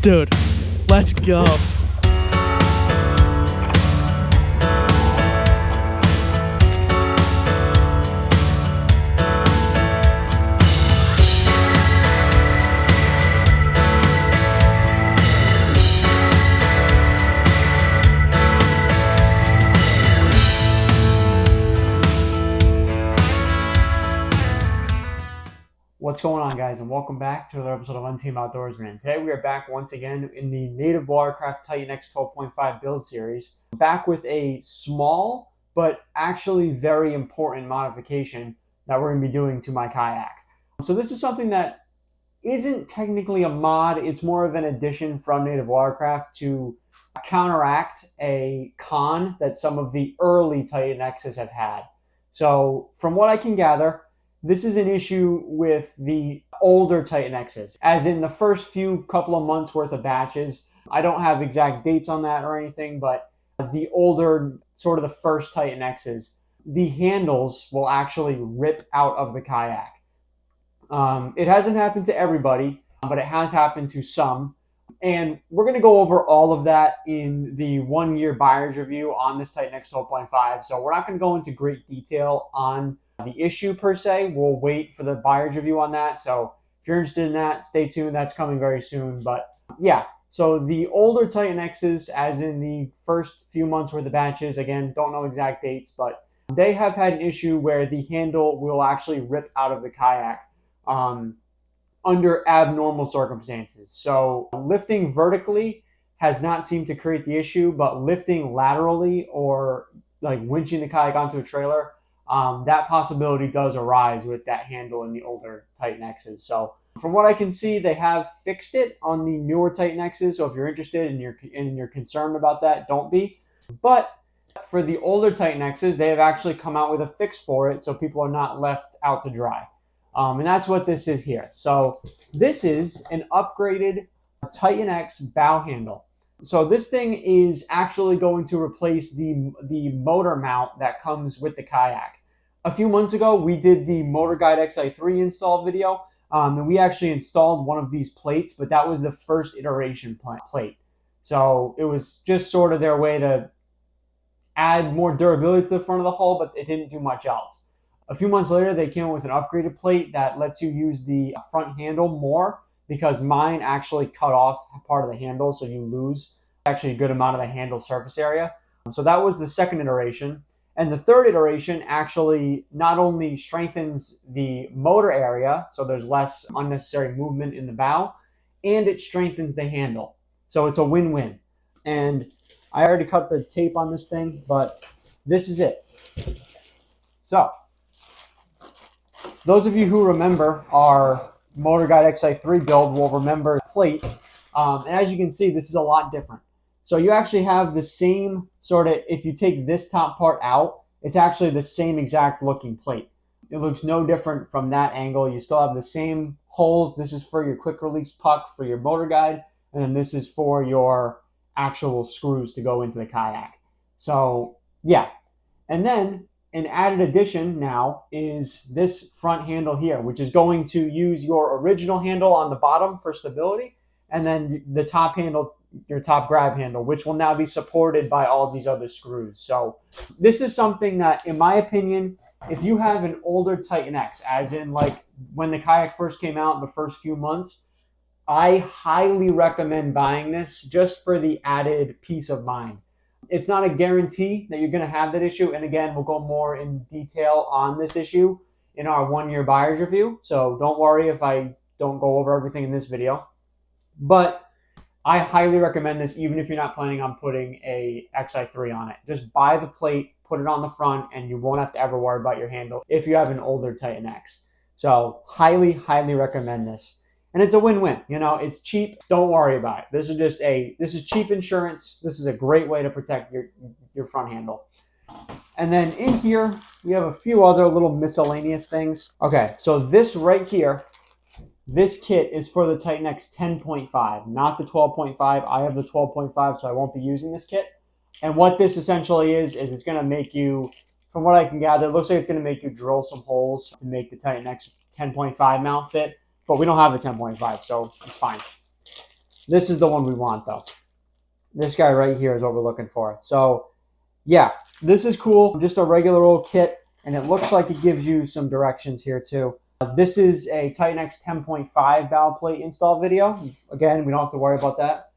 Dude, let's go. What's going on, guys, and welcome back to another episode of Untamed Outdoorsmen. Today we are back once again in the native Watercraft Titan X 12.5 build series, back with a small but actually very important modification that we're going to be doing to my kayak. So this is something that isn't technically a mod, it's more of an addition from native Watercraft to counteract a con that some of the early Titan X's have had. So from what I can gather, this is an issue with the older Titan X's, as in the first few couple of months worth of batches. I don't have exact dates on that or anything, but the older, sort of the first Titan X's, the handles will actually rip out of the kayak. It hasn't happened to everybody, but it has happened to some. And we're going to go over all of that in the 1 year buyer's review on this Titan X 12.5. So we're not going to go into great detail on the issue per se. We'll wait for the buyer's review on that. So if you're interested in that, stay tuned. That's coming very soon. But yeah, so the older Titan X's, as in the first few months worth of batches, again, don't know exact dates, but they have had an issue where the handle will actually rip out of the kayak under abnormal circumstances. So lifting vertically has not seemed to create the issue, but lifting laterally or like winching the kayak onto a trailer, that possibility does arise with that handle in the older Titan X's. So from what I can see, they have fixed it on the newer Titan X's. So if you're interested and you're concerned about that, don't be. But for the older Titan X's, they have actually come out with a fix for it, so people are not left out to dry. And that's what this is here. So this is an upgraded Titan X bow handle. So this thing is actually going to replace the motor mount that comes with the kayak. A few months ago, we did the Motor Guide XI3 install video, and we actually installed one of these plates, but that was the first iteration plate. So it was just sort of their way to add more durability to the front of the hull, but it didn't do much else. A few months later, they came up with an upgraded plate that lets you use the front handle more, because mine actually cut off part of the handle, so you lose actually a good amount of the handle surface area. So that was the second iteration. And the third iteration actually not only strengthens the motor area, so there's less unnecessary movement in the bow, and it strengthens the handle. So it's a win-win. And I already cut the tape on this thing, but this is it. So those of you who remember our Motor Guide XI3 build will remember the plate. And as you can see, this is a lot different. So you actually have the same sort of, if you take this top part out, it's actually the same exact looking plate. It looks no different from that angle. You still have the same holes. This is for your quick release puck for your motor guide, and then this is for your actual screws to go into the kayak. So yeah. And then an added addition now is this front handle here, which is going to use your original handle on the bottom for stability, and then the top handle, your top grab handle, which will now be supported by all these other screws. So this is something that, in my opinion, if you have an older Titan X, as in like when the kayak first came out in the first few months, I highly recommend buying this just for the added peace of mind. It's not a guarantee that you're going to have that issue. And again, we'll go more in detail on this issue in our 1 year buyer's review. So don't worry if I don't go over everything in this video. But I highly recommend this even if you're not planning on putting a XI3 on it. Just buy the plate, put it on the front, and you won't have to ever worry about your handle if you have an older Titan X. So highly, highly recommend this. And it's a win-win. You know, it's cheap. Don't worry about it. This is cheap insurance. This is a great way to protect your front handle. And then in here, we have a few other little miscellaneous things. Okay, so this right here, this kit is for the Titan X 10.5, not the 12.5. I have the 12.5, so I won't be using this kit. And what this essentially is it's going to make you, from what I can gather, it looks like it's going to make you drill some holes to make the Titan X 10.5 mount fit. But we don't have a 10.5, so it's fine. This is the one we want though. This guy right here is what we're looking for. So yeah, this is cool. Just a regular old kit, and it looks like it gives you some directions here too. This is a Titan X 10.5 bow plate install video. Again, we don't have to worry about that.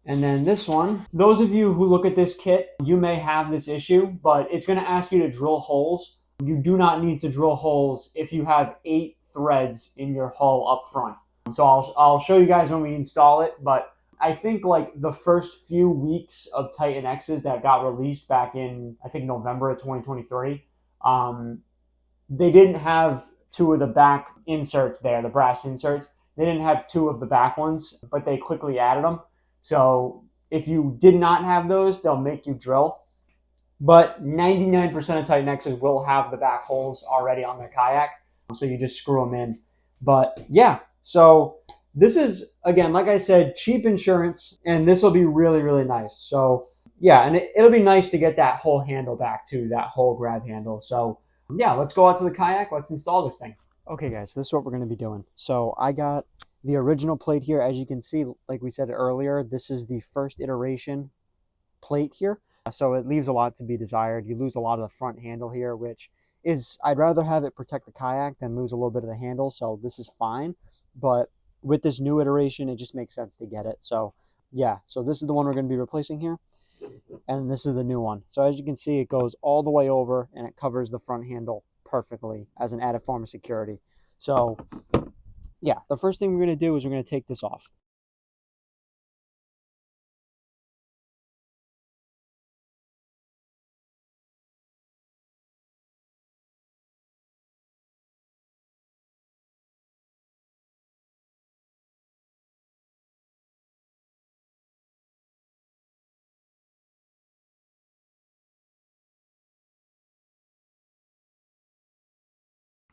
And then this one, those of you who look at this kit, you may have this issue, but it's going to ask you to drill holes. You do not need to drill holes if you have 8 threads in your hull up front. So I'll show you guys when we install it, but I think like the first few weeks of Titan X's that got released back in, I think, November of 2023, they didn't have 2 of the back inserts there, the brass inserts. They didn't have 2 of the back ones, but they quickly added them. So if you did not have those, they'll make you drill. But 99% of Titan X's will have the back holes already on their kayak. So you just screw them in. But yeah, so this is, again, like I said, cheap insurance, and this will be really, really nice. So yeah, and it'll be nice to get that whole handle back too, that whole grab handle. So yeah, let's go out to the kayak. Let's install this thing. Okay, guys, this is what we're going to be doing. So I got the original plate here. As you can see, like we said earlier, this is the first iteration plate here. So it leaves a lot to be desired. You lose a lot of the front handle here, which is, I'd rather have it protect the kayak than lose a little bit of the handle. So this is fine. But with this new iteration, it just makes sense to get it. So yeah, so this is the one we're going to be replacing here. And this is the new one. So as you can see, it goes all the way over and it covers the front handle perfectly as an added form of security. So yeah, the first thing we're going to do is we're going to take this off.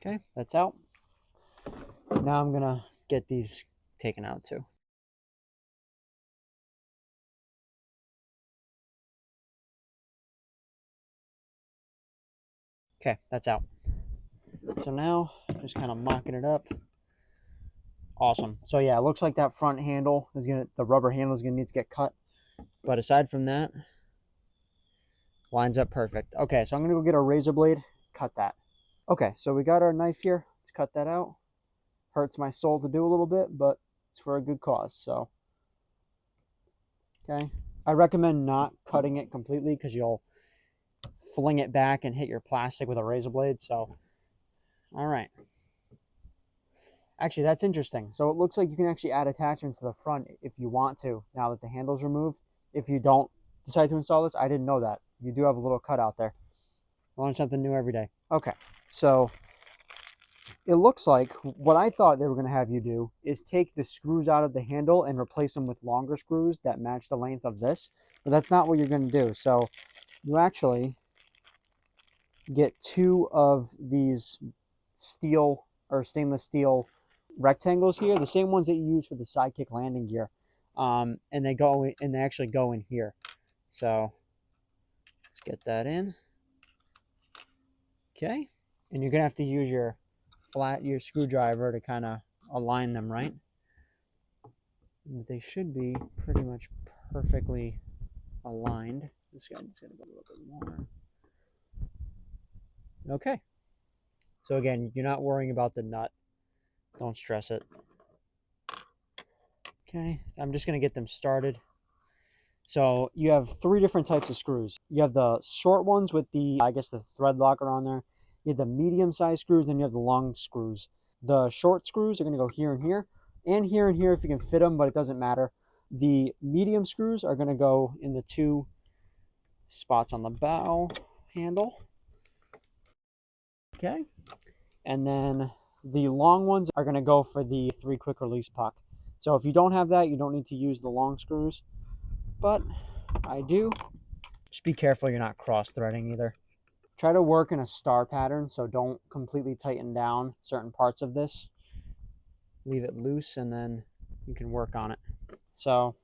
Okay, that's out. Now I'm going to get these taken out too. Okay, that's out. So now, just kind of mocking it up. Awesome. So yeah, it looks like that front handle is the rubber handle is gonna need to get cut. But aside from that, lines up perfect. Okay, so I'm gonna go get a razor blade, cut that. Okay, so we got our knife here. Let's cut that out. Hurts my soul to do a little bit, but it's for a good cause. So, okay. I recommend not cutting it completely because you'll fling it back and hit your plastic with a razor blade. So, all right. Actually, that's interesting. So it looks like you can actually add attachments to the front if you want to, now that the handle's removed. If you don't decide to install this, I didn't know that. You do have a little cutout there. Learn something new every day. Okay, so it looks like what I thought they were going to have you do is take the screws out of the handle and replace them with longer screws that match the length of this. But that's not what you're going to do. So you actually get 2 of these steel or stainless steel rectangles here, the same ones that you use for the sidekick landing gear, and they actually go in here. So let's get that in. Okay, and you're gonna have to use your screwdriver to kind of align them right. They should be pretty much perfectly aligned. This guy's gonna go a little bit more. Okay, so again, you're not worrying about the nut. Don't stress it. Okay, I'm just going to get them started. So you have 3 different types of screws. You have the short ones with the, I guess, the thread locker on there. You have the medium-sized screws, then you have the long screws. The short screws are going to go here and here if you can fit them, but it doesn't matter. The medium screws are going to go in the 2 spots on the bow handle. Okay, and then the long ones are going to go for the 3 quick release puck. So if you don't have that, you don't need to use the long screws, but I do. Just be careful you're not cross-threading either. Try to work in a star pattern, so don't completely tighten down certain parts of this. Leave it loose, and then you can work on it. So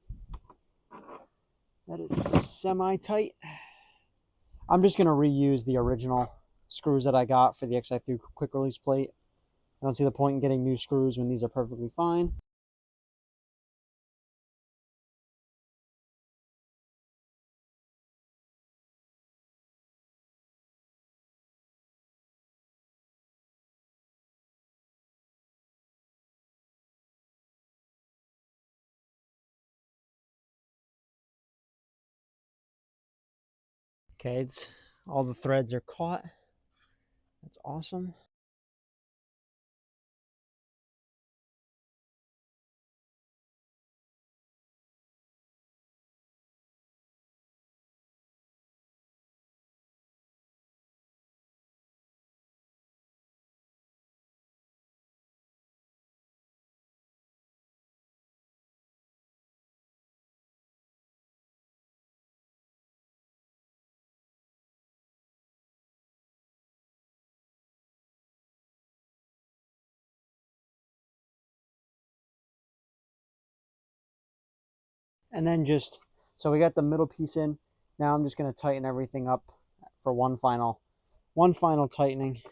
that is semi-tight. I'm just going to reuse the original screws that I got for the XI3 quick release plate. I don't see the point in getting new screws when these are perfectly fine. Okay, all the threads are caught. That's awesome. And then so we got the middle piece in. Now I'm just going to tighten everything up for one final tightening.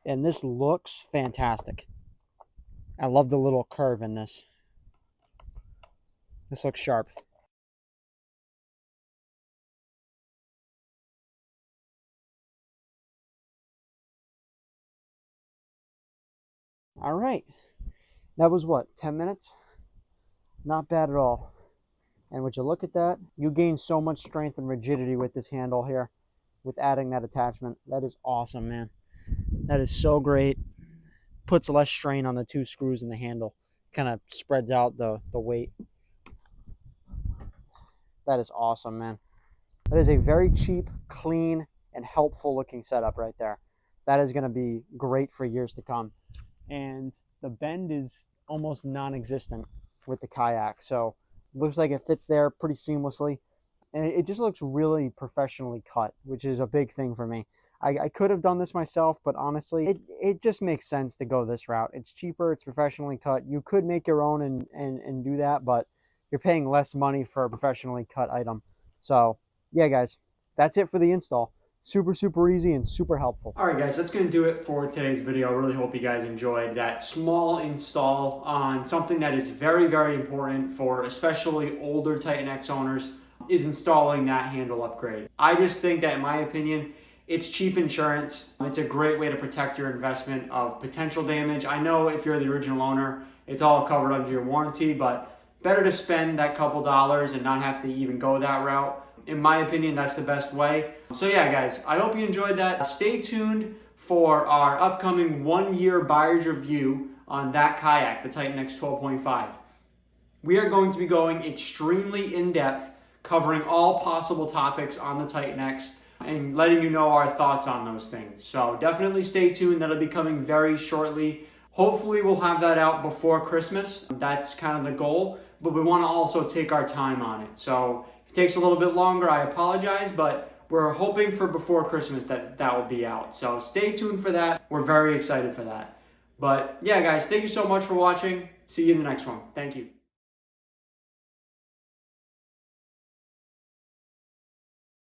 And this looks fantastic. I love the little curve in this. This looks sharp. All right. That was what, 10 minutes? Not bad at all. And would you look at that? You gain so much strength and rigidity with this handle here, with adding that attachment. That is awesome, man. That is so great. Puts less strain on the two screws in the handle. Kind of spreads out the weight. That is awesome, man. That is a very cheap, clean, and helpful looking setup right there. That is going to be great for years to come. And the bend is almost non-existent with the kayak. So it looks like it fits there pretty seamlessly. And it just looks really professionally cut, which is a big thing for me. I could have done this myself, but honestly, it just makes sense to go this route. It's cheaper, it's professionally cut. You could make your own and do that, but you're paying less money for a professionally cut item. So yeah, guys, that's it for the install. Super, super easy and super helpful. All right, guys, that's going to do it for today's video. I really hope you guys enjoyed that small install on something that is very, very important for especially older Titan X owners, is installing that handle upgrade. I just think that, in my opinion, it's cheap insurance. It's a great way to protect your investment of potential damage. I know if you're the original owner, it's all covered under your warranty, but better to spend that couple dollars and not have to even go that route. In my opinion, that's the best way. So yeah, guys, I hope you enjoyed that. Stay tuned for our upcoming 1-year buyer's review on that kayak, the Titan X 12.5. We are going to be going extremely in-depth, covering all possible topics on the Titan X and letting you know our thoughts on those things. So definitely stay tuned. That'll be coming very shortly. Hopefully we'll have that out before Christmas. That's kind of the goal, but we want to also take our time on it. So if it takes a little bit longer, I apologize, but we're hoping for before Christmas that will be out. So stay tuned for that. We're very excited for that. But yeah, guys, thank you so much for watching. See you in the next one. Thank you.